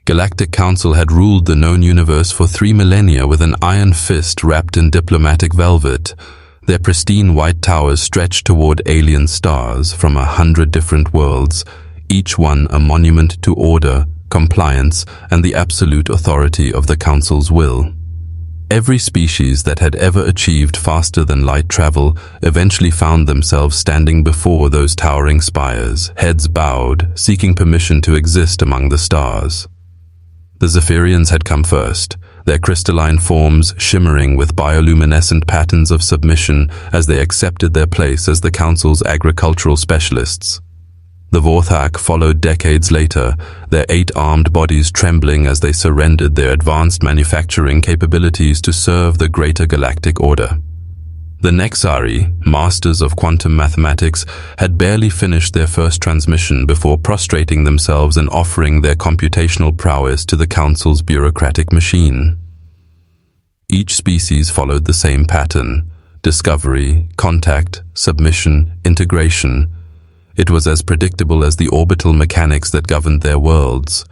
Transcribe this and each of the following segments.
Galactic Council had ruled the known universe for 3 millennia with an iron fist wrapped in diplomatic velvet. Their pristine white towers stretched toward alien stars from 100 different worlds, each one a monument to order, compliance, and the absolute authority of the Council's will. Every species that had ever achieved faster than light travel eventually found themselves standing before those towering spires, heads bowed, seeking permission to exist among the stars. The Zephyrians had come first, their crystalline forms shimmering with bioluminescent patterns of submission as they accepted their place as the Council's agricultural specialists. The Vorthak followed decades later, their 8-armed bodies trembling as they surrendered their advanced manufacturing capabilities to serve the greater galactic order. The Nexari, masters of quantum mathematics, had barely finished their first transmission before prostrating themselves and offering their computational prowess to the Council's bureaucratic machine. Each species followed the same pattern: discovery, contact, submission, integration. It was as predictable as the orbital mechanics that governed their worlds.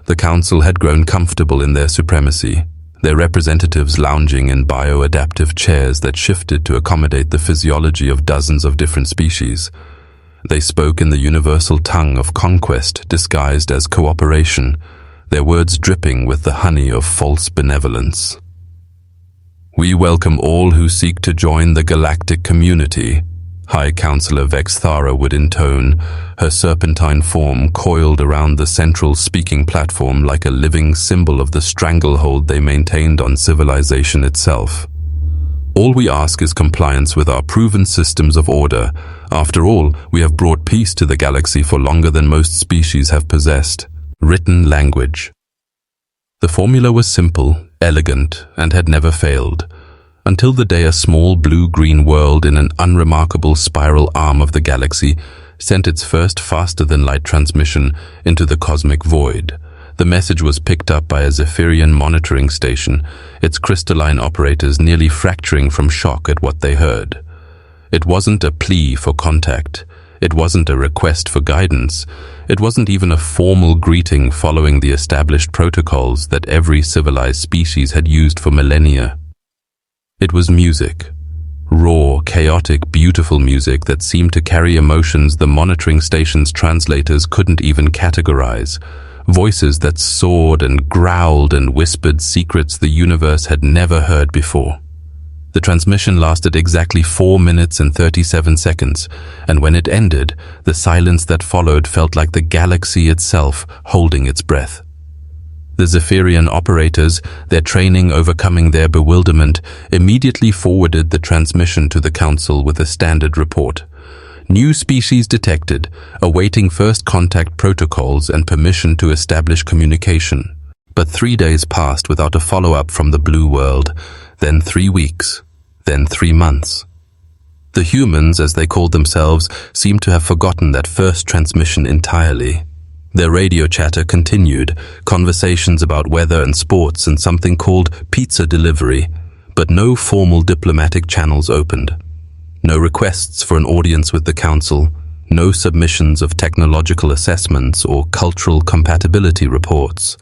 The Council had grown comfortable in their supremacy, their representatives lounging in bio-adaptive chairs that shifted to accommodate the physiology of dozens of different species. They spoke in the universal tongue of conquest disguised as cooperation, their words dripping with the honey of false benevolence. "We welcome all who seek to join the galactic community," High Counselor Vexthara would intone, her serpentine form coiled around the central speaking platform like a living symbol of the stranglehold they maintained on civilization itself. "All we ask is compliance with our proven systems of order. After all, we have brought peace to the galaxy for longer than most species have possessed." Written language. The formula was simple, elegant, and had never failed. Until the day a small blue-green world in an unremarkable spiral arm of the galaxy sent its first faster-than-light transmission into the cosmic void. The message was picked up by a Zephyrian monitoring station, its crystalline operators nearly fracturing from shock at what they heard. It wasn't a plea for contact. It wasn't a request for guidance. It wasn't even a formal greeting following the established protocols that every civilized species had used for millennia. It was music. Raw, chaotic, beautiful music that seemed to carry emotions the monitoring station's translators couldn't even categorize. Voices that soared and growled and whispered secrets the universe had never heard before. The transmission lasted exactly 4 minutes and 37 seconds, and when it ended, the silence that followed felt like the galaxy itself holding its breath. The Zephyrian operators, their training overcoming their bewilderment, immediately forwarded the transmission to the Council with a standard report. New species detected, awaiting first contact protocols and permission to establish communication. But 3 days passed without a follow-up from the Blue World, then 3 weeks, then 3 months. The humans, as they called themselves, seemed to have forgotten that first transmission entirely. Their radio chatter continued, conversations about weather and sports and something called pizza delivery, but no formal diplomatic channels opened. No requests for an audience with the Council, no submissions of technological assessments or cultural compatibility reports.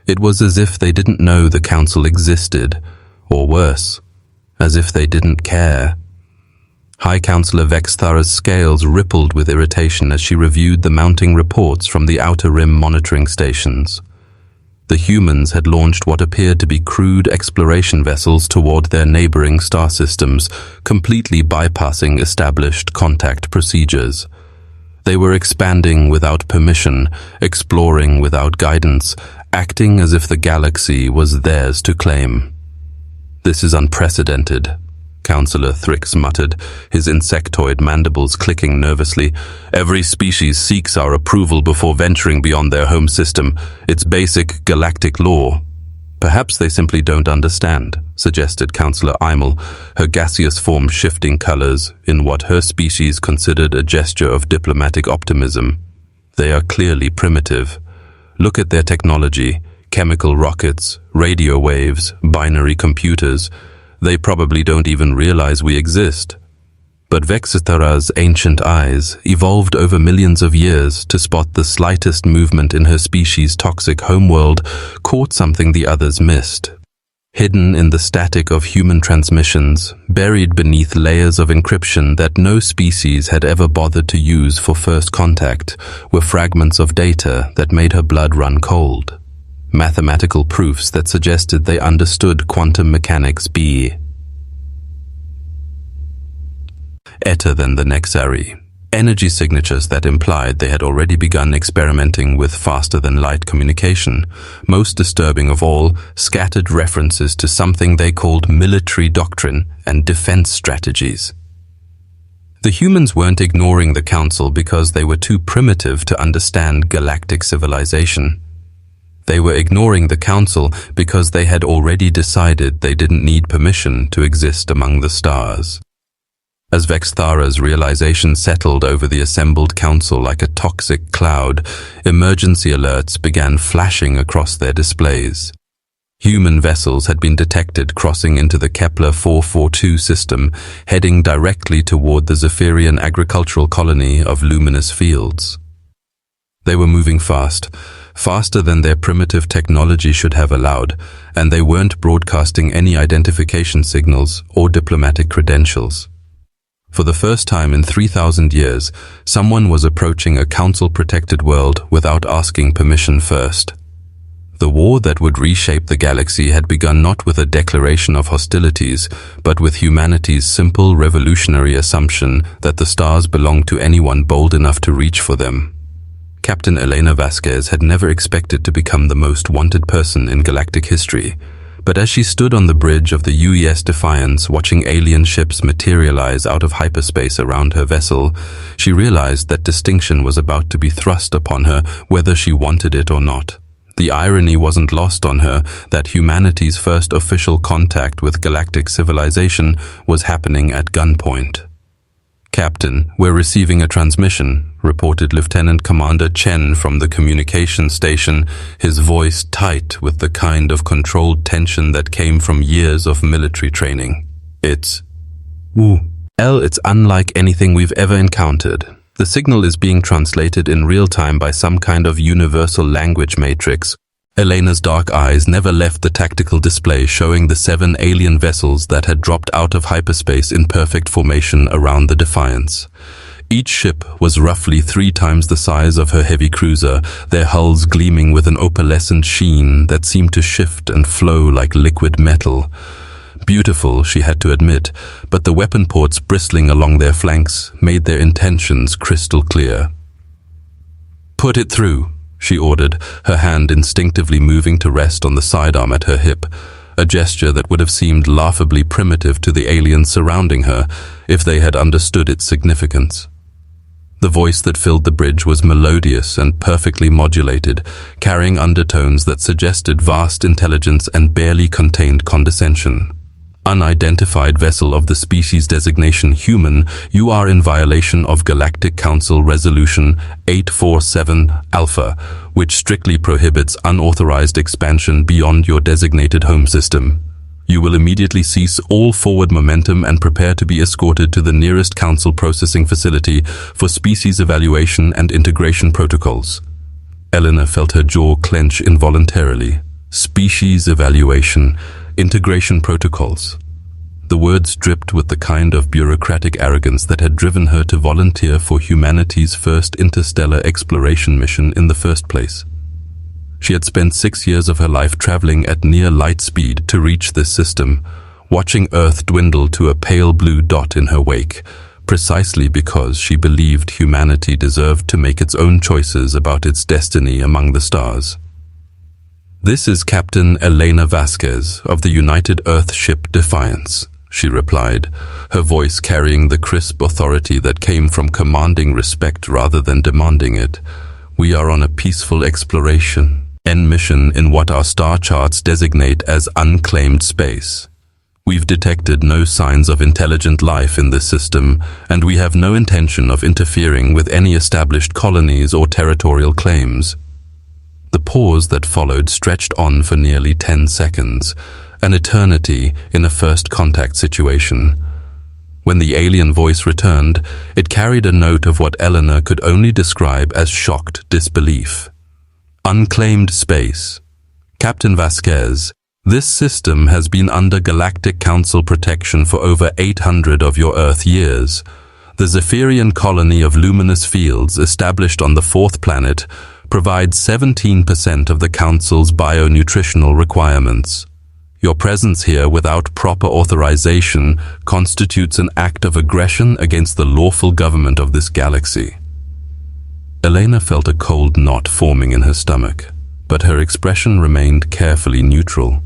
It was as if they didn't know the Council existed, or worse, as if they didn't care. High Counselor Vexthara's scales rippled with irritation as she reviewed the mounting reports from the Outer Rim monitoring stations. The humans had launched what appeared to be crude exploration vessels toward their neighboring star systems, completely bypassing established contact procedures. They were expanding without permission, exploring without guidance, acting as if the galaxy was theirs to claim. "This is unprecedented," Counselor Thrix muttered, his insectoid mandibles clicking nervously. "Every species seeks our approval before venturing beyond their home system. It's basic galactic law." "Perhaps they simply don't understand," suggested Counselor Imel, her gaseous form shifting colors in what her species considered a gesture of diplomatic optimism. "They are clearly primitive. Look at their technology, chemical rockets, radio waves, binary computers. They probably don't even realize we exist." But Vexithara's ancient eyes, evolved over millions of years to spot the slightest movement in her species' toxic homeworld, caught something the others missed. Hidden in the static of human transmissions, buried beneath layers of encryption that no species had ever bothered to use for first contact, were fragments of data that made her blood run cold. Mathematical proofs that suggested they understood quantum mechanics better than the Nexari. Energy signatures that implied they had already begun experimenting with faster-than-light communication. Most disturbing of all, scattered references to something they called military doctrine and defense strategies. The humans weren't ignoring the Council because they were too primitive to understand galactic civilization. They were ignoring the Council because they had already decided they didn't need permission to exist among the stars. As Vexthara's realization settled over the assembled council like a toxic cloud, emergency alerts began flashing across their displays. Human vessels had been detected crossing into the Kepler 442 system, heading directly toward the Zephyrian agricultural colony of luminous fields. They were moving fast, faster than their primitive technology should have allowed, and they weren't broadcasting any identification signals or diplomatic credentials. For the first time in 3,000 years, someone was approaching a council-protected world without asking permission first. The war that would reshape the galaxy had begun not with a declaration of hostilities, but with humanity's simple revolutionary assumption that the stars belonged to anyone bold enough to reach for them. Captain Elena Vasquez had never expected to become the most wanted person in galactic history. But as she stood on the bridge of the UES Defiance watching alien ships materialize out of hyperspace around her vessel, she realized that distinction was about to be thrust upon her whether she wanted it or not. The irony wasn't lost on her that humanity's first official contact with galactic civilization was happening at gunpoint. "Captain, we're receiving a transmission," reported Lieutenant Commander Chen from the communication station, his voice tight with the kind of controlled tension that came from years of military training. It's unlike anything we've ever encountered. The signal is being translated in real time by some kind of universal language matrix. Elena's dark eyes never left the tactical display showing the 7 alien vessels that had dropped out of hyperspace in perfect formation around the Defiance. Each ship was roughly 3 times the size of her heavy cruiser, their hulls gleaming with an opalescent sheen that seemed to shift and flow like liquid metal. Beautiful, she had to admit, but the weapon ports bristling along their flanks made their intentions crystal clear. "Put it through," she ordered, her hand instinctively moving to rest on the sidearm at her hip, a gesture that would have seemed laughably primitive to the aliens surrounding her if they had understood its significance. The voice that filled the bridge was melodious and perfectly modulated, carrying undertones that suggested vast intelligence and barely contained condescension. "Unidentified vessel of the species designation human, you are in violation of Galactic Council Resolution 847 Alpha, which strictly prohibits unauthorized expansion beyond your designated home system. You will immediately cease all forward momentum and prepare to be escorted to the nearest Council processing facility for species evaluation and integration protocols." Elena felt her jaw clench involuntarily. Species evaluation, integration protocols. The words dripped with the kind of bureaucratic arrogance that had driven her to volunteer for humanity's first interstellar exploration mission in the first place. She had spent 6 years of her life traveling at near light speed to reach this system, watching Earth dwindle to a pale blue dot in her wake, precisely because she believed humanity deserved to make its own choices about its destiny among the stars. "This is Captain Elena Vasquez of the United Earth ship Defiance," she replied, her voice carrying the crisp authority that came from commanding respect rather than demanding it. "We are on a peaceful exploration, end mission in what our star charts designate as unclaimed space. We've detected no signs of intelligent life in this system, and we have no intention of interfering with any established colonies or territorial claims." The pause that followed stretched on for nearly 10 seconds, an eternity in a first contact situation. When the alien voice returned, it carried a note of what Eleanor could only describe as shocked disbelief. Unclaimed space. Captain Vasquez, this system has been under Galactic Council protection for over 800 of your Earth years. The Zephyrian colony of luminous fields established on the fourth planet provides 17% of the Council's bionutritional requirements. Your presence here without proper authorization constitutes an act of aggression against the lawful government of this galaxy. Elena felt a cold knot forming in her stomach, but her expression remained carefully neutral.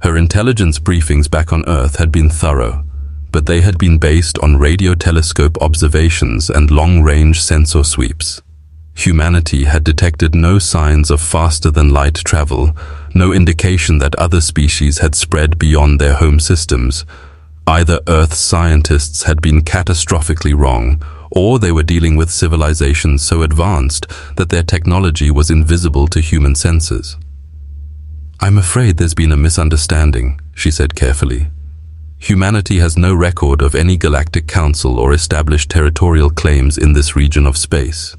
Her intelligence briefings back on Earth had been thorough, but they had been based on radio telescope observations and long-range sensor sweeps. Humanity had detected no signs of faster-than-light travel, no indication that other species had spread beyond their home systems. Either Earth's scientists had been catastrophically wrong, or they were dealing with civilizations so advanced that their technology was invisible to human senses. "I'm afraid there's been a misunderstanding," she said carefully. "Humanity has no record of any Galactic Council or established territorial claims in this region of space.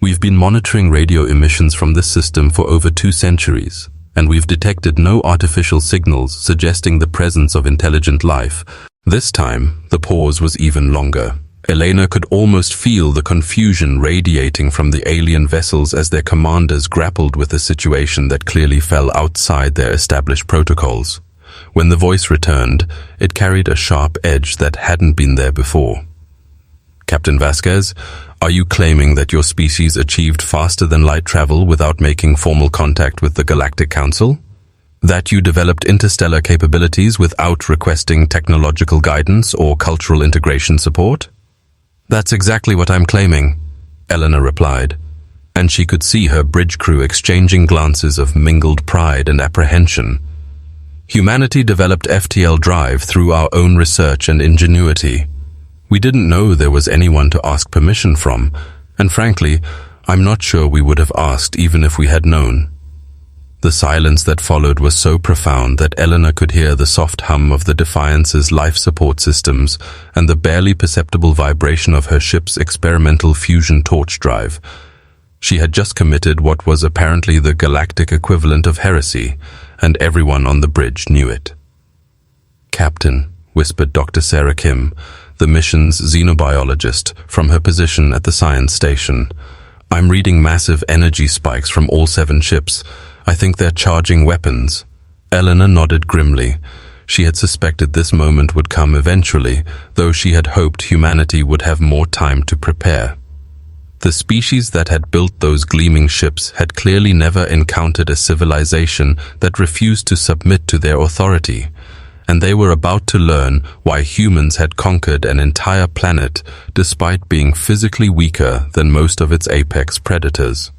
We've been monitoring radio emissions from this system for over 2 centuries, and we've detected no artificial signals suggesting the presence of intelligent life." This time, the pause was even longer. Elena could almost feel the confusion radiating from the alien vessels as their commanders grappled with a situation that clearly fell outside their established protocols. When the voice returned, it carried a sharp edge that hadn't been there before. "Captain Vasquez, are you claiming that your species achieved faster-than-light travel without making formal contact with the Galactic Council? That you developed interstellar capabilities without requesting technological guidance or cultural integration support?" "That's exactly what I'm claiming," Eleanor replied, and she could see her bridge crew exchanging glances of mingled pride and apprehension. "Humanity developed FTL drive through our own research and ingenuity. We didn't know there was anyone to ask permission from, and frankly, I'm not sure we would have asked even if we had known." The silence that followed was so profound that Eleanor could hear the soft hum of the Defiance's life support systems and the barely perceptible vibration of her ship's experimental fusion torch drive. She had just committed what was apparently the galactic equivalent of heresy, and everyone on the bridge knew it. "Captain," whispered Dr. Sarah Kim, the mission's xenobiologist, from her position at the science station. "I'm reading massive energy spikes from all 7 ships. I think they're charging weapons." Eleanor nodded grimly. She had suspected this moment would come eventually, though she had hoped humanity would have more time to prepare. The species that had built those gleaming ships had clearly never encountered a civilization that refused to submit to their authority, and they were about to learn why humans had conquered an entire planet despite being physically weaker than most of its apex predators.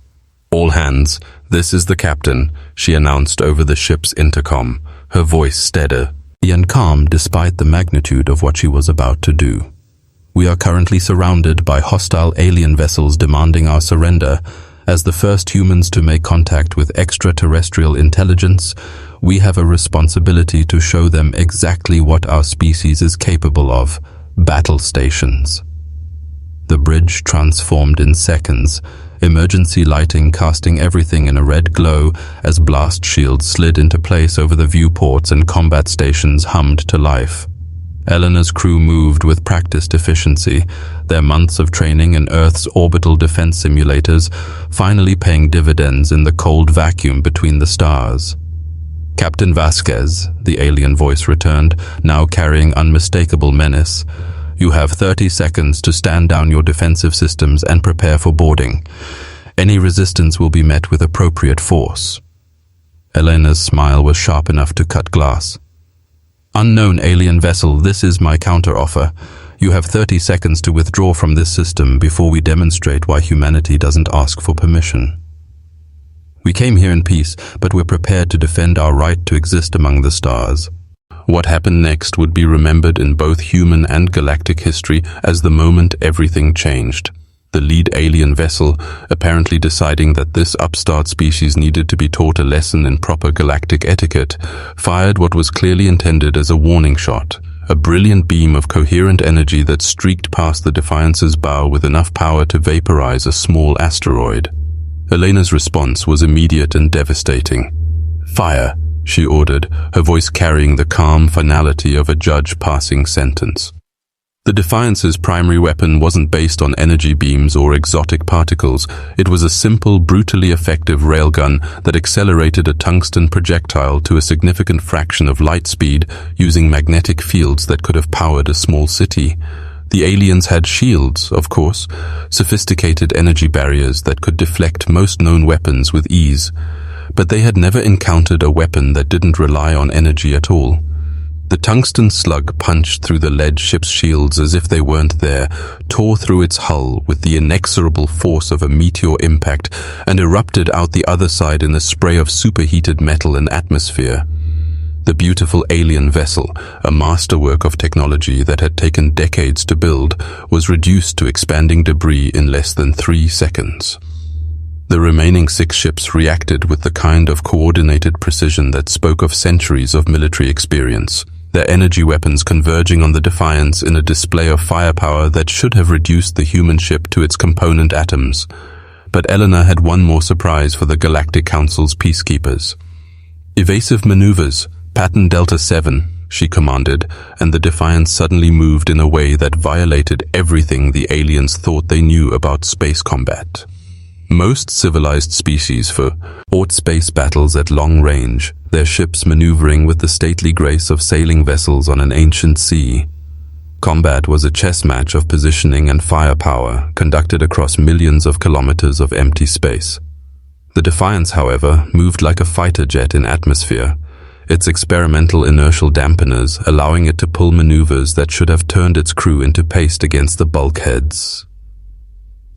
"All hands, this is the captain," she announced over the ship's intercom, her voice steady and calm despite the magnitude of what she was about to do. "We are currently surrounded by hostile alien vessels demanding our surrender. As the first humans to make contact with extraterrestrial intelligence, we have a responsibility to show them exactly what our species is capable of: battle stations." The bridge transformed in seconds, emergency lighting casting everything in a red glow as blast shields slid into place over the viewports and combat stations hummed to life. Eleanor's crew moved with practiced efficiency, their months of training in Earth's orbital defense simulators finally paying dividends in the cold vacuum between the stars. "Captain Vasquez," the alien voice returned, now carrying unmistakable menace, "you have 30 seconds to stand down your defensive systems and prepare for boarding. Any resistance will be met with appropriate force." Elena's smile was sharp enough to cut glass. "Unknown alien vessel, this is my counteroffer. You have 30 seconds to withdraw from this system before we demonstrate why humanity doesn't ask for permission. We came here in peace, but we're prepared to defend our right to exist among the stars." What happened next would be remembered in both human and galactic history as the moment everything changed. The lead alien vessel, apparently deciding that this upstart species needed to be taught a lesson in proper galactic etiquette, fired what was clearly intended as a warning shot, a brilliant beam of coherent energy that streaked past the Defiance's bow with enough power to vaporize a small asteroid. Elena's response was immediate and devastating. "Fire," she ordered, her voice carrying the calm finality of a judge passing sentence. The Defiance's primary weapon wasn't based on energy beams or exotic particles. It was a simple, brutally effective railgun that accelerated a tungsten projectile to a significant fraction of light speed using magnetic fields that could have powered a small city. The aliens had shields, of course, sophisticated energy barriers that could deflect most known weapons with ease. But they had never encountered a weapon that didn't rely on energy at all. The tungsten slug punched through the lead ship's shields as if they weren't there, tore through its hull with the inexorable force of a meteor impact, and erupted out the other side in a spray of superheated metal and atmosphere. The beautiful alien vessel, a masterwork of technology that had taken decades to build, was reduced to expanding debris in less than 3 seconds. The remaining 6 ships reacted with the kind of coordinated precision that spoke of centuries of military experience, their energy weapons converging on the Defiance in a display of firepower that should have reduced the human ship to its component atoms. But Eleanor had one more surprise for the Galactic Council's peacekeepers. "Evasive maneuvers, pattern Delta 7, she commanded, and the Defiance suddenly moved in a way that violated everything the aliens thought they knew about space combat. Most civilized species fought space battles at long range, their ships maneuvering with the stately grace of sailing vessels on an ancient sea. Combat was a chess match of positioning and firepower, conducted across millions of kilometers of empty space. The Defiance, however, moved like a fighter jet in atmosphere, its experimental inertial dampeners allowing it to pull maneuvers that should have turned its crew into paste against the bulkheads.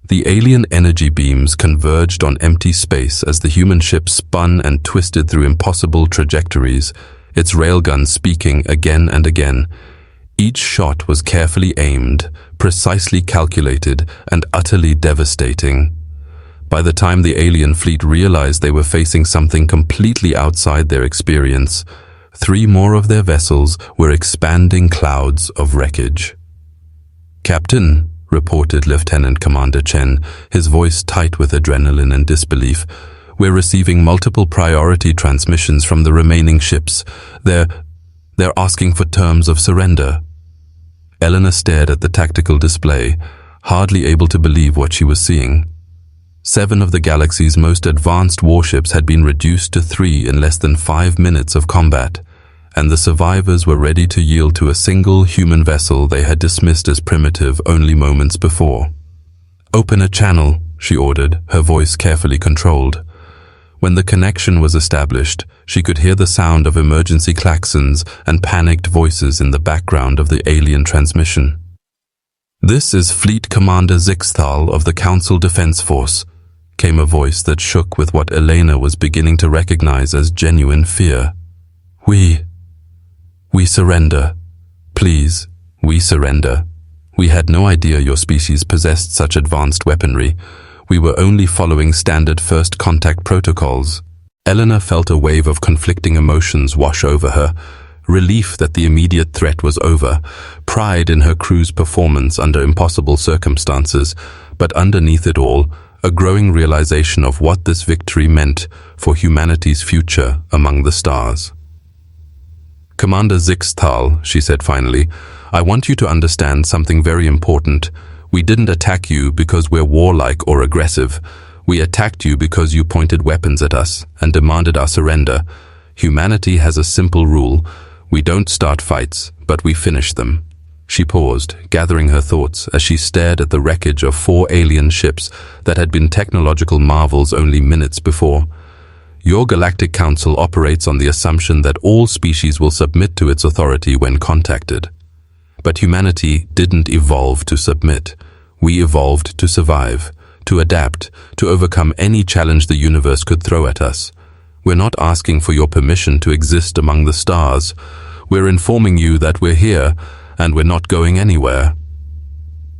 The alien energy beams converged on empty space as the human ship spun and twisted through impossible trajectories, its railgun speaking again and again. Each shot was carefully aimed, precisely calculated, and utterly devastating. By the time the alien fleet realized they were facing something completely outside their experience, 3 more of their vessels were expanding clouds of wreckage. "Captain," reported Lieutenant Commander Chen, his voice tight with adrenaline and disbelief, "we're receiving multiple priority transmissions from the remaining ships. They're asking for terms of surrender." Eleanor stared at the tactical display, hardly able to believe what she was seeing. 7 of the galaxy's most advanced warships had been reduced to 3 in less than 5 minutes of combat, and the survivors were ready to yield to a single human vessel they had dismissed as primitive only moments before. "Open a channel," she ordered, her voice carefully controlled. When the connection was established, she could hear the sound of emergency klaxons and panicked voices in the background of the alien transmission. "This is Fleet Commander Zixthal of the Council Defense Force," came a voice that shook with what Elena was beginning to recognize as genuine fear. We surrender. Please, we surrender. We had no idea your species possessed such advanced weaponry. We were only following standard first contact protocols." Eleanor felt a wave of conflicting emotions wash over her. Relief that the immediate threat was over, pride in her crew's performance under impossible circumstances, but underneath it all, a growing realization of what this victory meant for humanity's future among the stars. "Commander Zixthal," she said finally, "I want you to understand something very important. We didn't attack you because we're warlike or aggressive. We attacked you because you pointed weapons at us and demanded our surrender. Humanity has a simple rule. We don't start fights, but we finish them." She paused, gathering her thoughts as she stared at the wreckage of 4 alien ships that had been technological marvels only minutes before. "Your Galactic Council operates on the assumption that all species will submit to its authority when contacted. But humanity didn't evolve to submit. We evolved to survive, to adapt, to overcome any challenge the universe could throw at us. We're not asking for your permission to exist among the stars. We're informing you that we're here, and we're not going anywhere."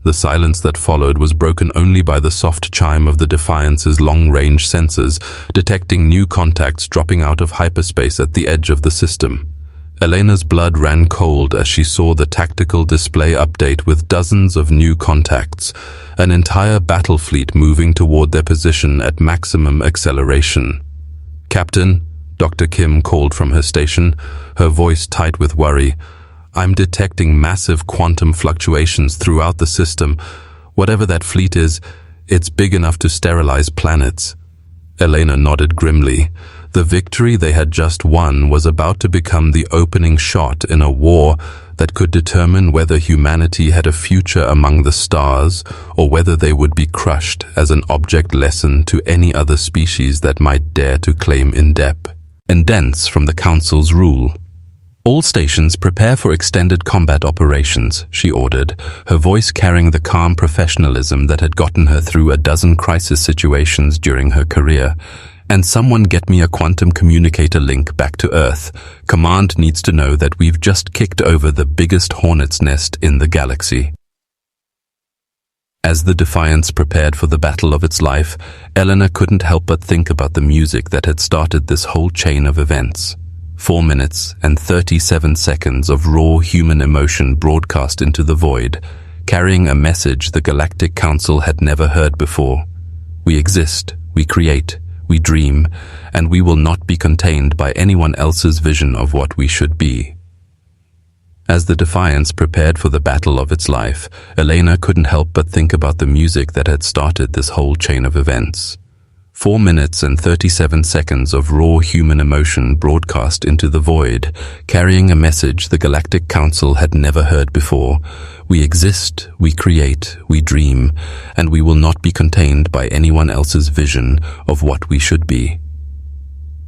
The silence that followed was broken only by the soft chime of the Defiance's long-range sensors, detecting new contacts dropping out of hyperspace at the edge of the system. Elena's blood ran cold as she saw the tactical display update with dozens of new contacts, an entire battle fleet moving toward their position at maximum acceleration. "Captain," Dr. Kim called from her station, her voice tight with worry, "I'm detecting massive quantum fluctuations throughout the system. Whatever that fleet is, it's big enough to sterilize planets." Elena nodded grimly. The victory they had just won was about to become the opening shot in a war that could determine whether humanity had a future among the stars or whether they would be crushed as an object lesson to any other species that might dare to claim independence from the Council's rule. "All stations prepare for extended combat operations," she ordered, her voice carrying the calm professionalism that had gotten her through a dozen crisis situations during her career. "And someone get me a quantum communicator link back to Earth. Command needs to know that we've just kicked over the biggest hornet's nest in the galaxy." As the Defiance prepared for the battle of its life, Elena couldn't help but think about the music that had started this whole chain of events. 4 minutes and 37 seconds of raw human emotion broadcast into the void, carrying a message the Galactic Council had never heard before. "We exist, we create, we dream, and we will not be contained by anyone else's vision of what we should be." As the Defiance prepared for the battle of its life, Elena couldn't help but think about the music that had started this whole chain of events. 4 minutes and 37 seconds of raw human emotion broadcast into the void, carrying a message the Galactic Council had never heard before. "We exist, we create, we dream, and we will not be contained by anyone else's vision of what we should be."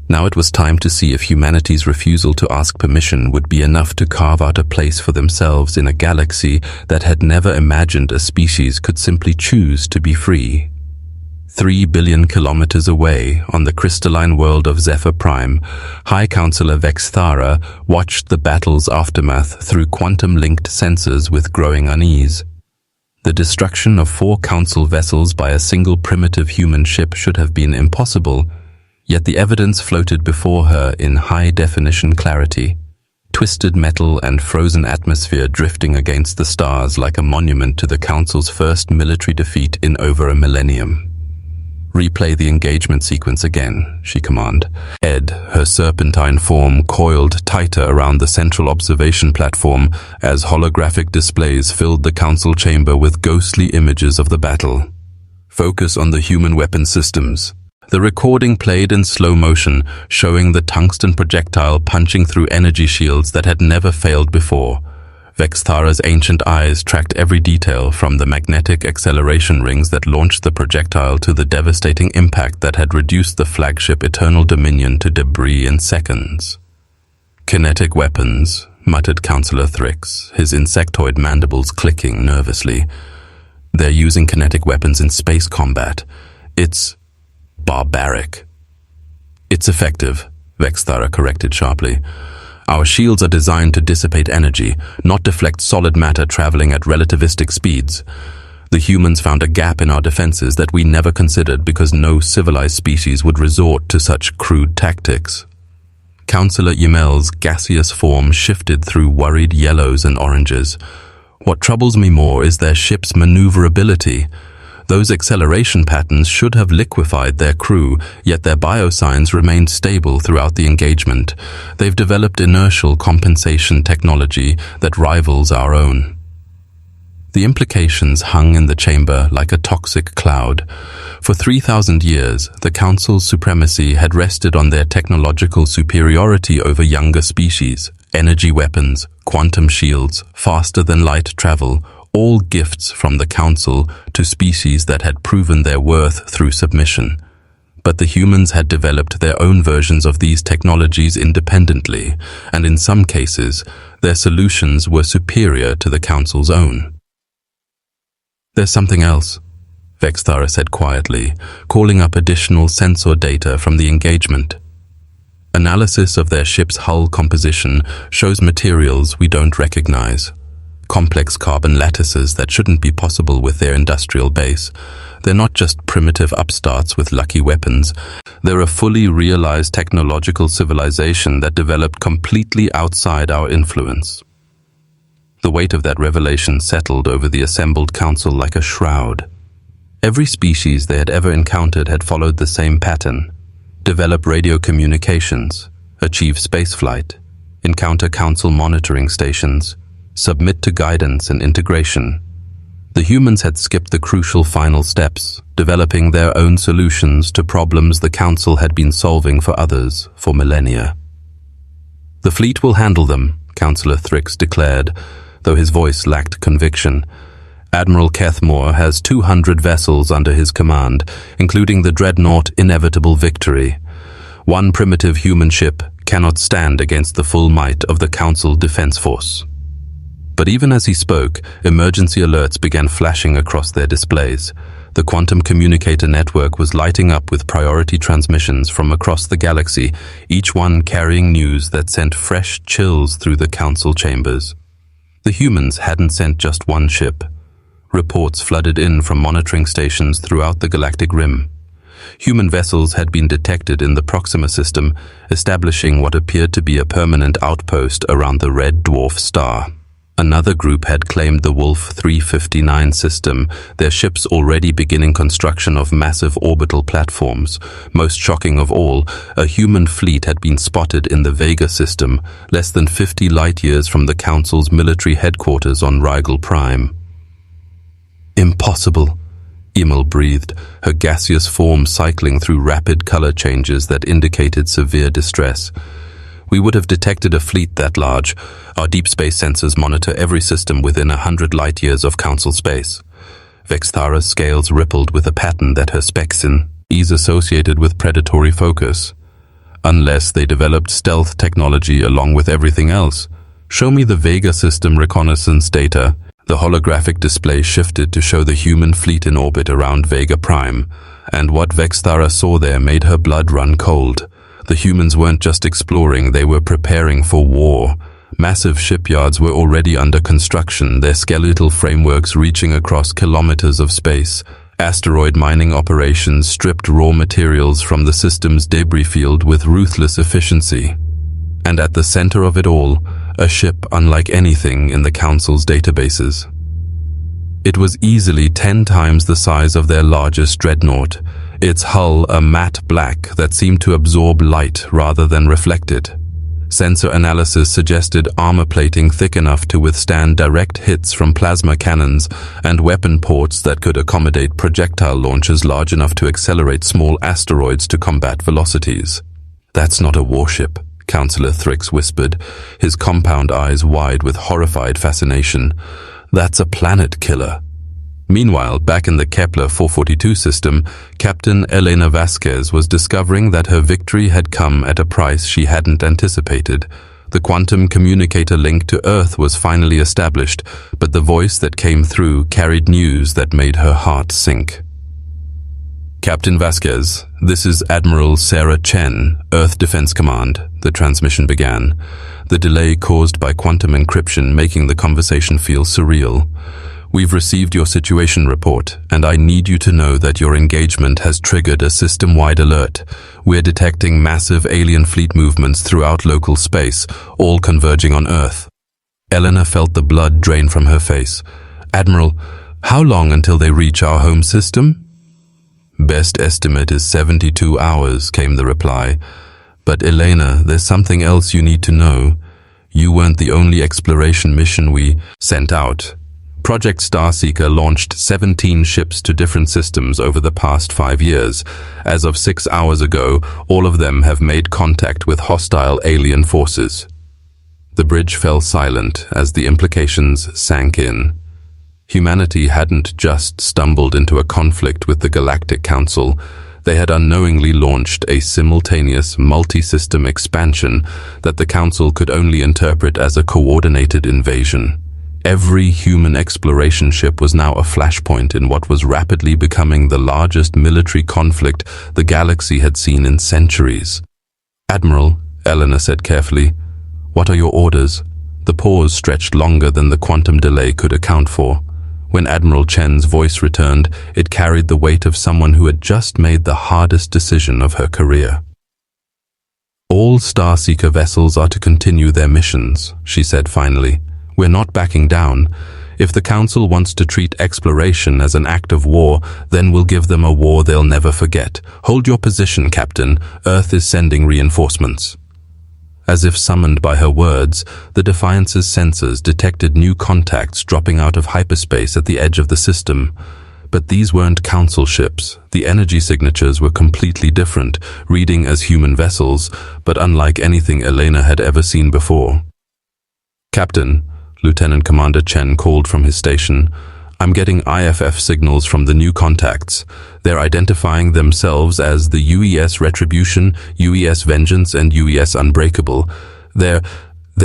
Now it was time to see if humanity's refusal to ask permission would be enough to carve out a place for themselves in a galaxy that had never imagined a species could simply choose to be free. 3 billion kilometers away, on the crystalline world of Zephyr Prime, High Counselor Vexthara watched the battle's aftermath through quantum-linked sensors with growing unease. The destruction of 4 Council vessels by a single primitive human ship should have been impossible, yet the evidence floated before her in high-definition clarity. Twisted metal and frozen atmosphere drifting against the stars like a monument to the Council's first military defeat in over a millennium. "Replay the engagement sequence again," she commanded. Ed, her serpentine form coiled tighter around the central observation platform as holographic displays filled the Council chamber with ghostly images of the battle. "Focus on the human weapon systems." The recording played in slow motion, showing the tungsten projectile punching through energy shields that had never failed before. Vexthara's ancient eyes tracked every detail, from the magnetic acceleration rings that launched the projectile to the devastating impact that had reduced the flagship Eternal Dominion to debris in seconds. "Kinetic weapons," muttered Counselor Thrix, his insectoid mandibles clicking nervously. "They're using kinetic weapons in space combat. It's barbaric." "It's effective," Vexthara corrected sharply. "Our shields are designed to dissipate energy, not deflect solid matter traveling at relativistic speeds. The humans found a gap in our defenses that we never considered because no civilized species would resort to such crude tactics." Counselor Yemel's gaseous form shifted through worried yellows and oranges. "What troubles me more is their ship's maneuverability. Those acceleration patterns should have liquefied their crew, yet their biosigns remained stable throughout the engagement. They've developed inertial compensation technology that rivals our own." The implications hung in the chamber like a toxic cloud. For 3,000 years, the Council's supremacy had rested on their technological superiority over younger species. Energy weapons, quantum shields, faster-than-light travel, all gifts from the Council to species that had proven their worth through submission. But the humans had developed their own versions of these technologies independently, and in some cases, their solutions were superior to the Council's own. "There's something else," Vexthara said quietly, calling up additional sensor data from the engagement. "Analysis of their ship's hull composition shows materials we don't recognize. complex carbon lattices that shouldn't be possible with their industrial base. They're not just primitive upstarts with lucky weapons. They're a fully realized technological civilization that developed completely outside our influence. The weight of that revelation settled over the assembled council like a shroud. Every species they had ever encountered had followed the same pattern: develop radio communications, achieve spaceflight, encounter council monitoring stations, submit to guidance and integration. The humans had skipped the crucial final steps, developing their own solutions to problems the council had been solving for others for millennia. "The fleet will handle them," Councillor Thrix declared, though his voice lacked conviction. "Admiral Kethmore has 200 vessels under his command, including the dreadnought Inevitable Victory. One primitive human ship cannot stand against the full might of the Council Defense Force." But even as he spoke, emergency alerts began flashing across their displays. The quantum communicator network was lighting up with priority transmissions from across the galaxy, each one carrying news that sent fresh chills through the council chambers. The humans hadn't sent just one ship. Reports flooded in from monitoring stations throughout the galactic rim. Human vessels had been detected in the Proxima system, establishing what appeared to be a permanent outpost around the red dwarf star. Another group had claimed the Wolf 359 system, their ships already beginning construction of massive orbital platforms. Most shocking of all, a human fleet had been spotted in the Vega system, less than 50 light-years from the Council's military headquarters on Rigel Prime. "Impossible," Emil breathed, her gaseous form cycling through rapid color changes that indicated severe distress. "We would have detected a fleet that large. Our deep space sensors monitor every system within 100 light-years of Council space." Vexthara's scales rippled with a pattern that her specs in is associated with predatory focus. "Unless they developed stealth technology along with everything else. Show me the Vega system reconnaissance data." The holographic display shifted to show the human fleet in orbit around Vega Prime, and what Vexthara saw there made her blood run cold. The humans weren't just exploring, they were preparing for war. Massive shipyards were already under construction, their skeletal frameworks reaching across kilometers of space. Asteroid mining operations stripped raw materials from the system's debris field with ruthless efficiency. And at the center of it all, a ship unlike anything in the Council's databases. It was easily 10 times the size of their largest dreadnought, its hull a matte black that seemed to absorb light rather than reflect it. Sensor analysis suggested armor plating thick enough to withstand direct hits from plasma cannons and weapon ports that could accommodate projectile launchers large enough to accelerate small asteroids to combat velocities. "That's not a warship," Councillor Thrix whispered, his compound eyes wide with horrified fascination. "That's a planet killer." Meanwhile, back in the Kepler 442 system, Captain Elena Vasquez was discovering that her victory had come at a price she hadn't anticipated. The quantum communicator link to Earth was finally established, but the voice that came through carried news that made her heart sink. "Captain Vasquez, this is Admiral Sarah Chen, Earth Defense Command," the transmission began, the delay caused by quantum encryption making the conversation feel surreal. "We've received your situation report, and I need you to know that your engagement has triggered a system-wide alert. We're detecting massive alien fleet movements throughout local space, all converging on Earth." Elena felt the blood drain from her face. "Admiral, how long until they reach our home system?" "Best estimate is 72 hours, came the reply. "But Elena, there's something else you need to know. You weren't the only exploration mission we sent out. Project Starseeker launched 17 ships to different systems over the past 5 years. As of 6 hours ago, all of them have made contact with hostile alien forces." The bridge fell silent as the implications sank in. Humanity hadn't just stumbled into a conflict with the Galactic Council. They had unknowingly launched a simultaneous multi-system expansion that the Council could only interpret as a coordinated invasion. Every human exploration ship was now a flashpoint in what was rapidly becoming the largest military conflict the galaxy had seen in centuries. "Admiral," Elena said carefully, "what are your orders?" The pause stretched longer than the quantum delay could account for. When Admiral Chen's voice returned, it carried the weight of someone who had just made the hardest decision of her career. "All Starseeker vessels are to continue their missions," she said finally. "We're not backing down. If the Council wants to treat exploration as an act of war, then we'll give them a war they'll never forget. Hold your position, Captain. Earth is sending reinforcements." As if summoned by her words, the Defiance's sensors detected new contacts dropping out of hyperspace at the edge of the system. But these weren't Council ships. The energy signatures were completely different, reading as human vessels, but unlike anything Elena had ever seen before. "Captain," Lieutenant Commander Chen called from his station, "I'm getting IFF signals from the new contacts. They're identifying themselves as the UES Retribution, UES Vengeance, and UES Unbreakable. They're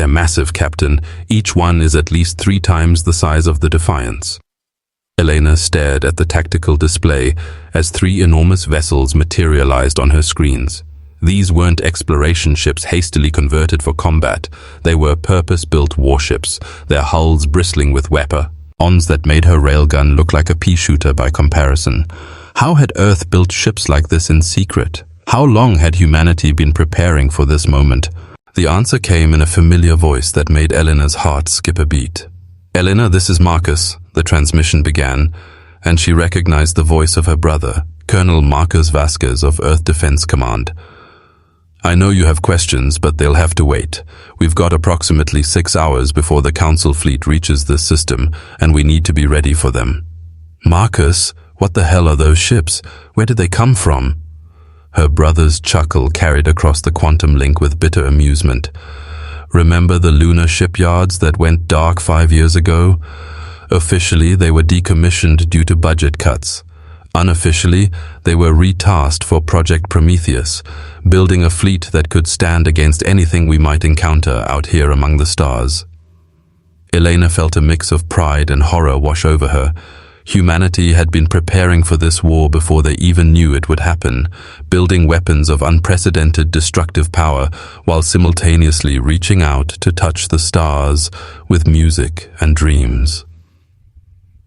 massive, Captain. Each one is at least 3 times the size of the Defiance." Elena stared at the tactical display as 3 enormous vessels materialized on her screens. These weren't exploration ships hastily converted for combat. They were purpose-built warships, their hulls bristling with weapons that made her railgun look like a pea-shooter by comparison. How had Earth built ships like this in secret? How long had humanity been preparing for this moment? The answer came in a familiar voice that made Elena's heart skip a beat. "Elena, this is Marcus," the transmission began, and she recognized the voice of her brother, Colonel Marcus Vasquez of Earth Defense Command. "I know you have questions, but they'll have to wait. We've got approximately 6 hours before the Council fleet reaches this system, and we need to be ready for them." "Marcus, what the hell are those ships? Where did they come from?" Her brother's chuckle carried across the quantum link with bitter amusement. "Remember the lunar shipyards that went dark 5 years ago? Officially, they were decommissioned due to budget cuts. Unofficially, they were retasked for Project Prometheus, building a fleet that could stand against anything we might encounter out here among the stars." Elena felt a mix of pride and horror wash over her. Humanity had been preparing for this war before they even knew it would happen, building weapons of unprecedented destructive power while simultaneously reaching out to touch the stars with music and dreams.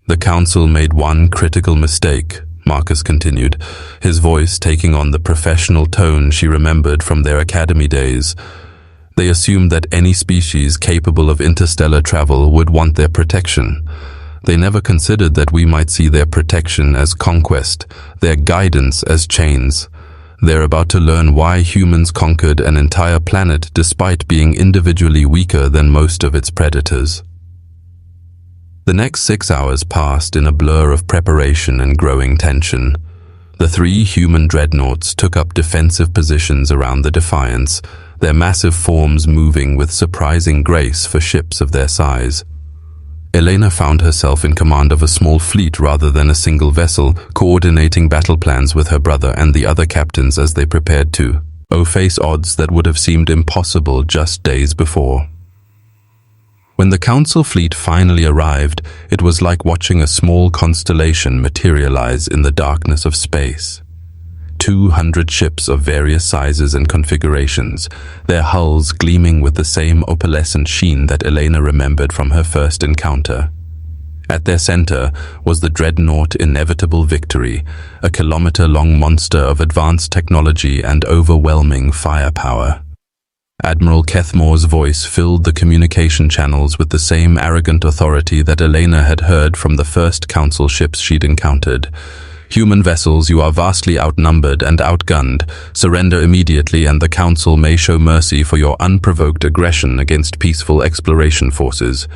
"The Council made one critical mistake," Marcus continued, his voice taking on the professional tone she remembered from their academy days. "They assumed that any species capable of interstellar travel would want their protection. They never considered that we might see their protection as conquest, their guidance as chains. They're about to learn why humans conquered an entire planet despite being individually weaker than most of its predators." The next 6 hours passed in a blur of preparation and growing tension. The 3 human dreadnoughts took up defensive positions around the Defiance, their massive forms moving with surprising grace for ships of their size. Elena found herself in command of a small fleet rather than a single vessel, coordinating battle plans with her brother and the other captains as they prepared to face odds that would have seemed impossible just days before. When the Council fleet finally arrived, it was like watching a small constellation materialize in the darkness of space. 200 ships of various sizes and configurations, their hulls gleaming with the same opalescent sheen that Elena remembered from her first encounter. At their center was the dreadnought Inevitable Victory, a kilometer-long monster of advanced technology and overwhelming firepower. Admiral Kethmore's voice filled the communication channels with the same arrogant authority that Elena had heard from the first Council ships she'd encountered. "Human vessels, you are vastly outnumbered and outgunned. Surrender immediately and the Council may show mercy for your unprovoked aggression against peaceful exploration forces."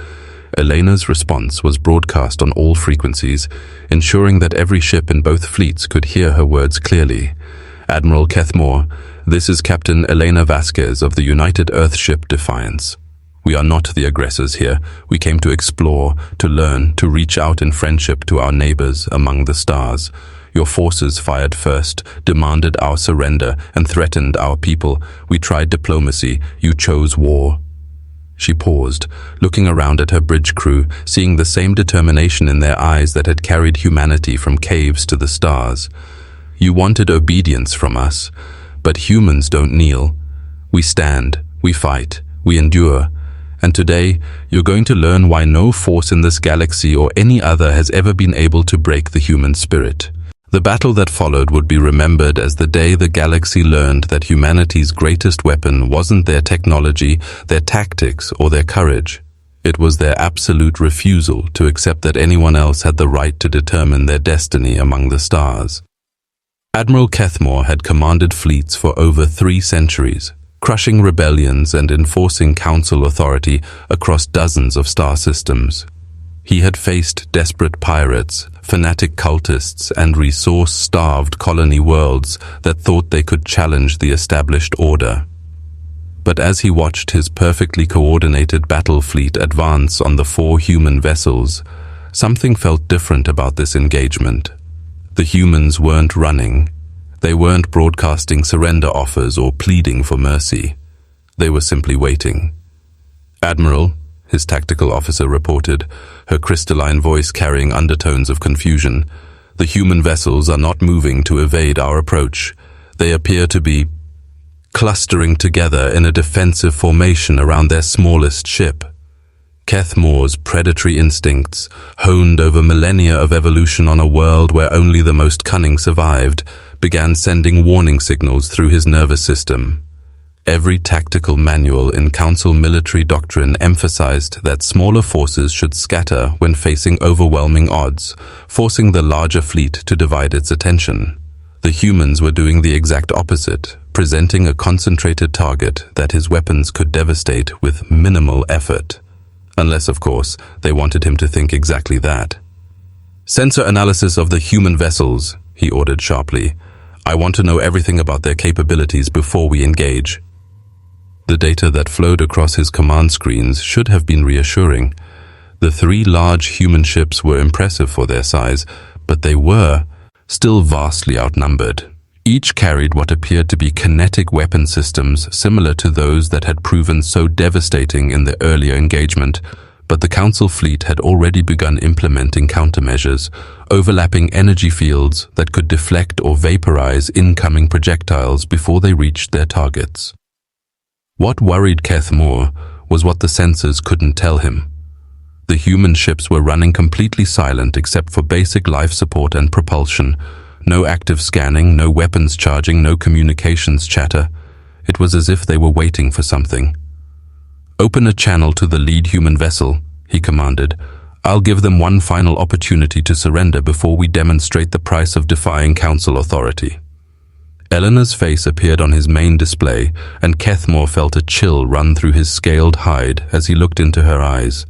Elena's response was broadcast on all frequencies, ensuring that every ship in both fleets could hear her words clearly. "Admiral Kethmore, this is Captain Elena Vasquez of the United Earthship Defiance. We are not the aggressors here. We came to explore, to learn, to reach out in friendship to our neighbors among the stars. Your forces fired first, demanded our surrender, and threatened our people. We tried diplomacy. You chose war." She paused, looking around at her bridge crew, seeing the same determination in their eyes that had carried humanity from caves to the stars. "You wanted obedience from us, but humans don't kneel. We stand, we fight, we endure, And today, you're going to learn why no force in this galaxy or any other has ever been able to break the human spirit. The battle that followed would be remembered as the day the galaxy learned that humanity's greatest weapon wasn't their technology, their tactics, or their courage. It was their absolute refusal to accept that anyone else had the right to determine their destiny among the stars. Admiral Kethmore had commanded fleets for over 3 centuries, crushing rebellions and enforcing council authority across dozens of star systems. He had faced desperate pirates, fanatic cultists, and resource-starved colony worlds that thought they could challenge the established order. But as he watched his perfectly coordinated battle fleet advance on the 4 human vessels, something felt different about this engagement. The humans weren't running. They weren't broadcasting surrender offers or pleading for mercy. They were simply waiting. "Admiral," his tactical officer reported, her crystalline voice carrying undertones of confusion, "the human vessels are not moving to evade our approach. They appear to be clustering together in a defensive formation around their smallest ship." Kethmore's predatory instincts, honed over millennia of evolution on a world where only the most cunning survived, began sending warning signals through his nervous system. Every tactical manual in Council military doctrine emphasized that smaller forces should scatter when facing overwhelming odds, forcing the larger fleet to divide its attention. The humans were doing the exact opposite, presenting a concentrated target that his weapons could devastate with minimal effort. Unless, of course, they wanted him to think exactly that. "Sensor analysis of the human vessels," he ordered sharply. "I want to know everything about their capabilities before we engage." The data that flowed across his command screens should have been reassuring. The 3 large human ships were impressive for their size, but they were still vastly outnumbered. Each carried what appeared to be kinetic weapon systems similar to those that had proven so devastating in the earlier engagement, but the Council fleet had already begun implementing countermeasures, overlapping energy fields that could deflect or vaporize incoming projectiles before they reached their targets. What worried Kethmore was what the sensors couldn't tell him. The human ships were running completely silent except for basic life support and propulsion. No active scanning, no weapons charging, no communications chatter. It was as if they were waiting for something. "Open a channel to the lead human vessel," he commanded. "I'll give them one final opportunity to surrender before we demonstrate the price of defying Council authority." Eleanor's face appeared on his main display, and Kethmore felt a chill run through his scaled hide as he looked into her eyes.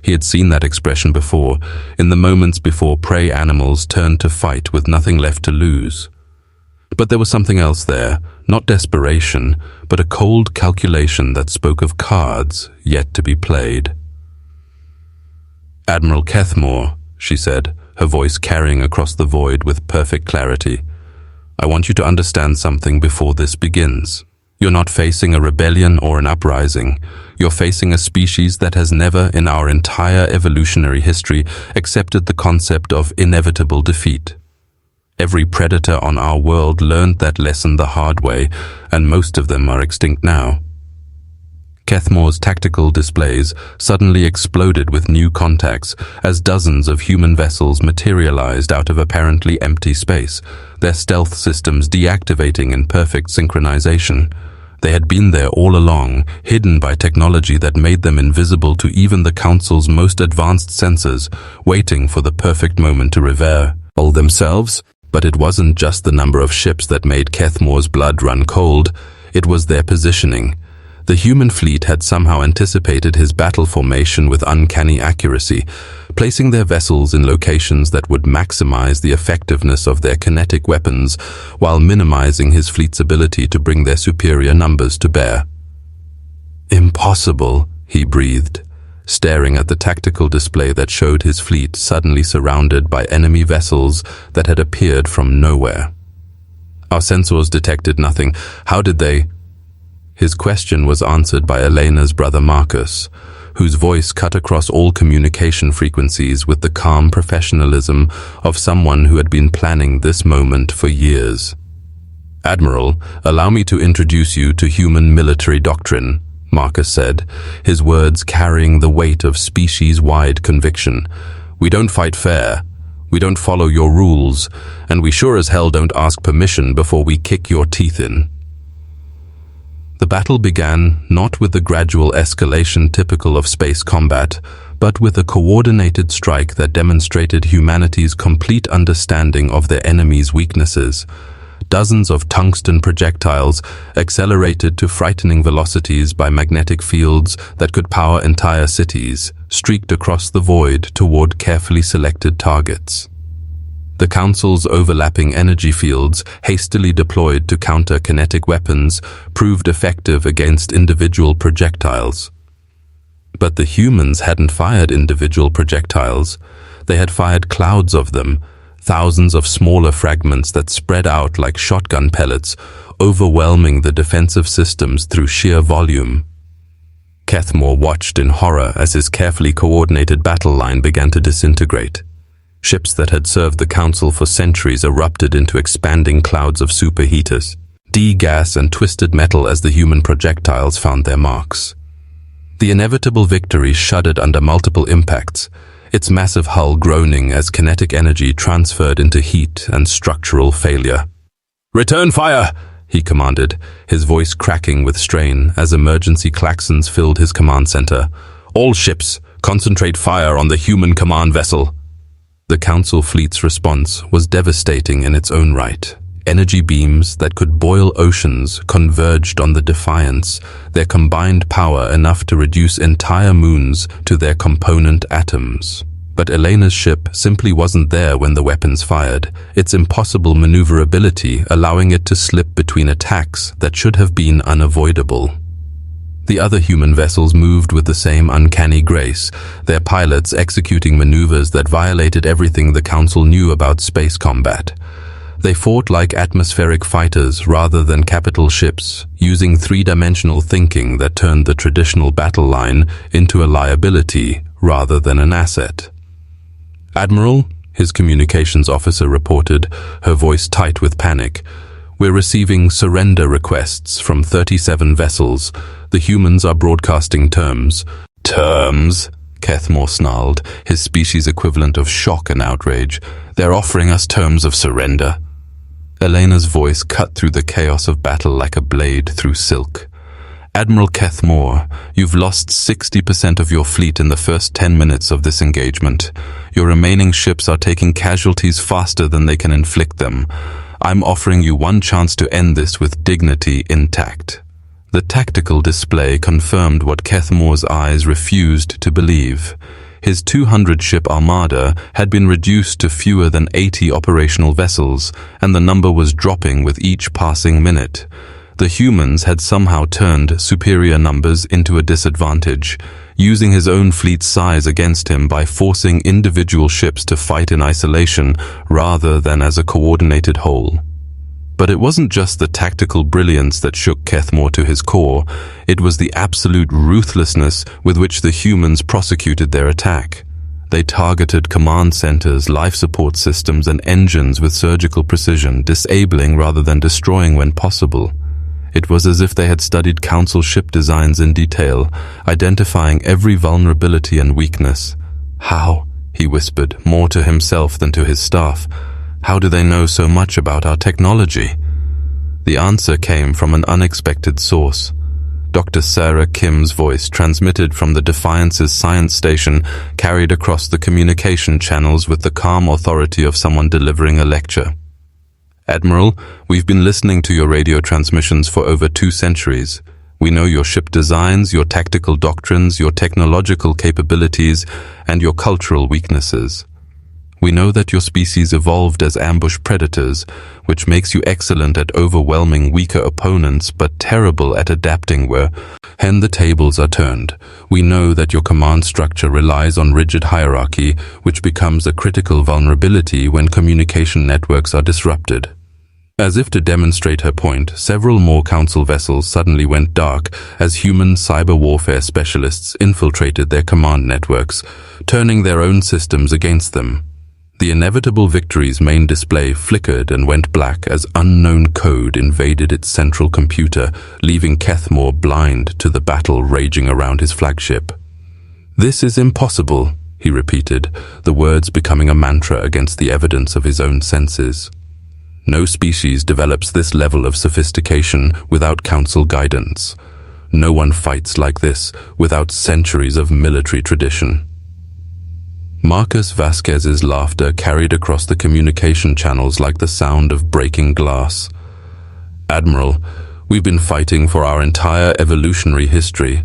He had seen that expression before, in the moments before prey animals turned to fight with nothing left to lose. But there was something else there, not desperation, but a cold calculation that spoke of cards yet to be played. "Admiral Kethmore," she said, her voice carrying across the void with perfect clarity, "I want you to understand something before this begins. You're not facing a rebellion or an uprising. You're facing a species that has never in our entire evolutionary history accepted the concept of inevitable defeat. Every predator on our world learned that lesson the hard way, and most of them are extinct now." Kethmore's tactical displays suddenly exploded with new contacts as dozens of human vessels materialized out of apparently empty space, their stealth systems deactivating in perfect synchronization. They had been there all along, hidden by technology that made them invisible to even the Council's most advanced sensors, waiting for the perfect moment to reveal themselves. But it wasn't just the number of ships that made Kethmore's blood run cold, it was their positioning. The human fleet had somehow anticipated his battle formation with uncanny accuracy, placing their vessels in locations that would maximize the effectiveness of their kinetic weapons while minimizing his fleet's ability to bring their superior numbers to bear. "Impossible," he breathed, staring at the tactical display that showed his fleet suddenly surrounded by enemy vessels that had appeared from nowhere. "Our sensors detected nothing. How did they—" His question was answered by Elena's brother Marcus, whose voice cut across all communication frequencies with the calm professionalism of someone who had been planning this moment for years. "Admiral, allow me to introduce you to human military doctrine," Marcus said, his words carrying the weight of species-wide conviction. "We don't fight fair. We don't follow your rules, and we sure as hell don't ask permission before we kick your teeth in." The battle began not with the gradual escalation typical of space combat, but with a coordinated strike that demonstrated humanity's complete understanding of their enemy's weaknesses. Dozens of tungsten projectiles, accelerated to frightening velocities by magnetic fields that could power entire cities, streaked across the void toward carefully selected targets. The Council's overlapping energy fields, hastily deployed to counter kinetic weapons, proved effective against individual projectiles. But the humans hadn't fired individual projectiles. They had fired clouds of them, thousands of smaller fragments that spread out like shotgun pellets, overwhelming the defensive systems through sheer volume. Kethmore watched in horror as his carefully coordinated battle line began to disintegrate. Ships that had served the Council for centuries erupted into expanding clouds of superheaters, gas and twisted metal as the human projectiles found their marks. The inevitable victory shuddered under multiple impacts, its massive hull groaning as kinetic energy transferred into heat and structural failure. "Return fire!" he commanded, his voice cracking with strain as emergency klaxons filled his command center. "All ships, concentrate fire on the human command vessel." The Council fleet's response was devastating in its own right. Energy beams that could boil oceans converged on the Defiance, their combined power enough to reduce entire moons to their component atoms. But Elena's ship simply wasn't there when the weapons fired, its impossible maneuverability allowing it to slip between attacks that should have been unavoidable. The other human vessels moved with the same uncanny grace, their pilots executing maneuvers that violated everything the Council knew about space combat. They fought like atmospheric fighters rather than capital ships, using three-dimensional thinking that turned the traditional battle line into a liability rather than an asset. "Admiral," his communications officer reported, her voice tight with panic, "we're receiving surrender requests from 37 vessels. The humans are broadcasting terms." "Terms?" Kethmore snarled, his species equivalent of shock and outrage. "They're offering us terms of surrender." Elena's voice cut through the chaos of battle like a blade through silk. "Admiral Kethmore, you've lost 60% of your fleet in the first 10 minutes of this engagement. Your remaining ships are taking casualties faster than they can inflict them. I'm offering you one chance to end this with dignity intact." The tactical display confirmed what Kethmore's eyes refused to believe. His 200-ship armada had been reduced to fewer than 80 operational vessels, and the number was dropping with each passing minute. The humans had somehow turned superior numbers into a disadvantage, using his own fleet's size against him by forcing individual ships to fight in isolation rather than as a coordinated whole. But it wasn't just the tactical brilliance that shook Kethmore to his core, it was the absolute ruthlessness with which the humans prosecuted their attack. They targeted command centers, life support systems, and engines with surgical precision, disabling rather than destroying when possible. It was as if they had studied Council ship designs in detail, identifying every vulnerability and weakness. "How?" he whispered, more to himself than to his staff. "How do they know so much about our technology?" The answer came from an unexpected source. Dr. Sarah Kim's voice, transmitted from the Defiance's science station, carried across the communication channels with the calm authority of someone delivering a lecture. "Admiral, we've been listening to your radio transmissions for over 2 centuries. We know your ship designs, your tactical doctrines, your technological capabilities, and your cultural weaknesses. We know that your species evolved as ambush predators, which makes you excellent at overwhelming weaker opponents but terrible at adapting where the tables are turned. We know that your command structure relies on rigid hierarchy, which becomes a critical vulnerability when communication networks are disrupted." As if to demonstrate her point, several more Council vessels suddenly went dark as human cyber warfare specialists infiltrated their command networks, turning their own systems against them. The inevitable victory's main display flickered and went black as unknown code invaded its central computer, leaving Kethmore blind to the battle raging around his flagship. "This is impossible," he repeated, the words becoming a mantra against the evidence of his own senses. "No species develops this level of sophistication without council guidance. No one fights like this without centuries of military tradition." Marcus Vasquez's laughter carried across the communication channels like the sound of breaking glass. "Admiral, we've been fighting for our entire evolutionary history.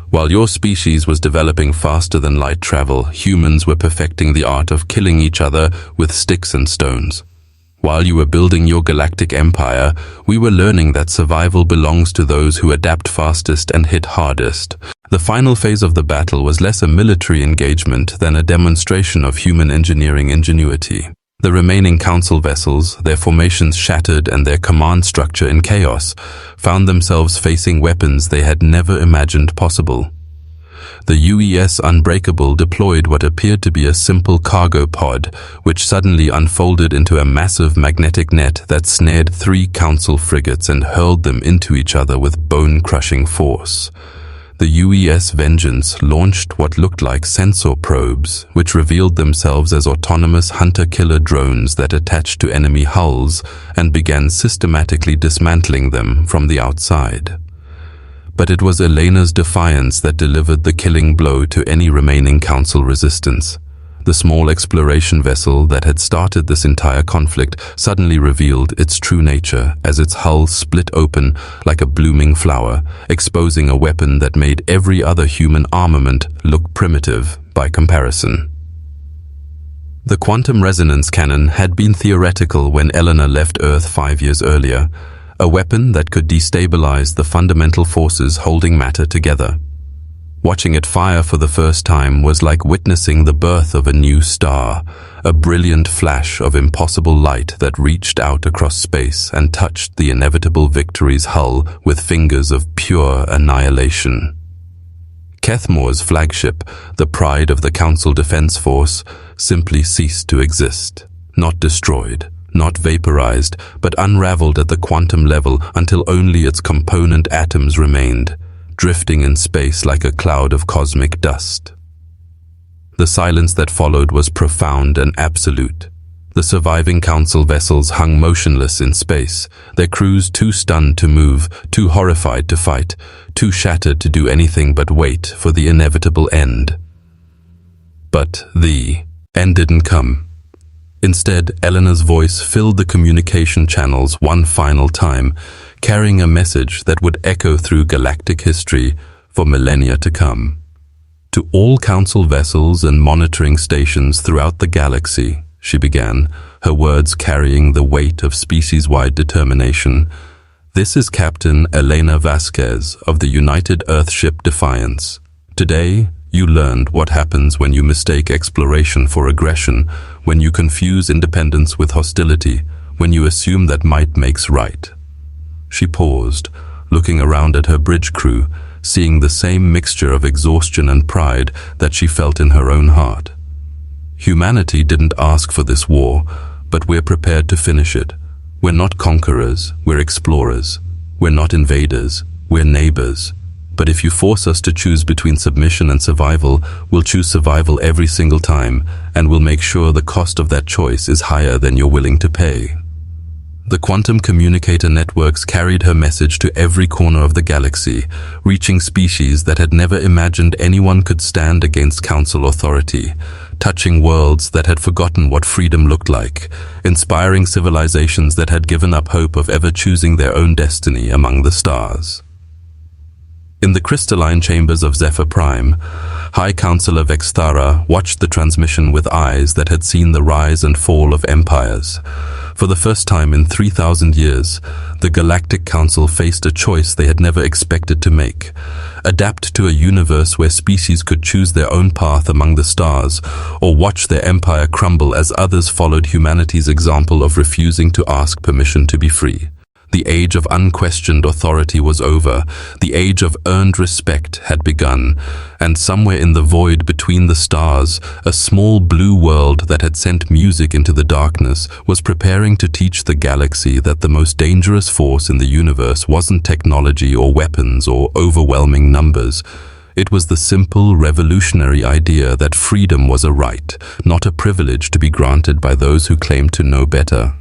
While your species was developing faster than light travel, humans were perfecting the art of killing each other with sticks and stones. While you were building your galactic empire, we were learning that survival belongs to those who adapt fastest and hit hardest." The final phase of the battle was less a military engagement than a demonstration of human engineering ingenuity. The remaining council vessels, their formations shattered and their command structure in chaos, found themselves facing weapons they had never imagined possible. The UES Unbreakable deployed what appeared to be a simple cargo pod, which suddenly unfolded into a massive magnetic net that snared 3 council frigates and hurled them into each other with bone-crushing force. The UES Vengeance launched what looked like sensor probes, which revealed themselves as autonomous hunter-killer drones that attached to enemy hulls and began systematically dismantling them from the outside. But it was Elena's defiance that delivered the killing blow to any remaining council resistance. The small exploration vessel that had started this entire conflict suddenly revealed its true nature as its hull split open like a blooming flower, exposing a weapon that made every other human armament look primitive by comparison. The quantum resonance cannon had been theoretical when Elena left Earth 5 years earlier, a weapon that could destabilize the fundamental forces holding matter together. Watching it fire for the first time was like witnessing the birth of a new star, a brilliant flash of impossible light that reached out across space and touched the inevitable victory's hull with fingers of pure annihilation. Kethmore's flagship, the pride of the Council Defense Force, simply ceased to exist, not destroyed, not vaporized, but unraveled at the quantum level until only its component atoms remained, drifting in space like a cloud of cosmic dust. The silence that followed was profound and absolute. The surviving council vessels hung motionless in space, their crews too stunned to move, too horrified to fight, too shattered to do anything but wait for the inevitable end. But the end didn't come. Instead, Elena's voice filled the communication channels one final time, carrying a message that would echo through galactic history for millennia to come. "To all council vessels and monitoring stations throughout the galaxy," she began, her words carrying the weight of species-wide determination, "this is Captain Elena Vasquez of the United Earthship Defiance. Today, you learned what happens when you mistake exploration for aggression, when you confuse independence with hostility, when you assume that might makes right." She paused, looking around at her bridge crew, seeing the same mixture of exhaustion and pride that she felt in her own heart. "Humanity didn't ask for this war, but we're prepared to finish it. We're not conquerors, we're explorers. We're not invaders, we're neighbors. But if you force us to choose between submission and survival, we'll choose survival every single time, and we'll make sure the cost of that choice is higher than you're willing to pay." The quantum communicator networks carried her message to every corner of the galaxy, reaching species that had never imagined anyone could stand against council authority, touching worlds that had forgotten what freedom looked like, inspiring civilizations that had given up hope of ever choosing their own destiny among the stars. In the crystalline chambers of Zephyr Prime, High Counselor Vexthara watched the transmission with eyes that had seen the rise and fall of empires. For the first time in 3,000 years, the Galactic Council faced a choice they had never expected to make: adapt to a universe where species could choose their own path among the stars, or watch their empire crumble as others followed humanity's example of refusing to ask permission to be free. The age of unquestioned authority was over. The age of earned respect had begun, and somewhere in the void between the stars, a small blue world that had sent music into the darkness was preparing to teach the galaxy that the most dangerous force in the universe wasn't technology or weapons or overwhelming numbers. It was the simple, revolutionary idea that freedom was a right, not a privilege to be granted by those who claimed to know better.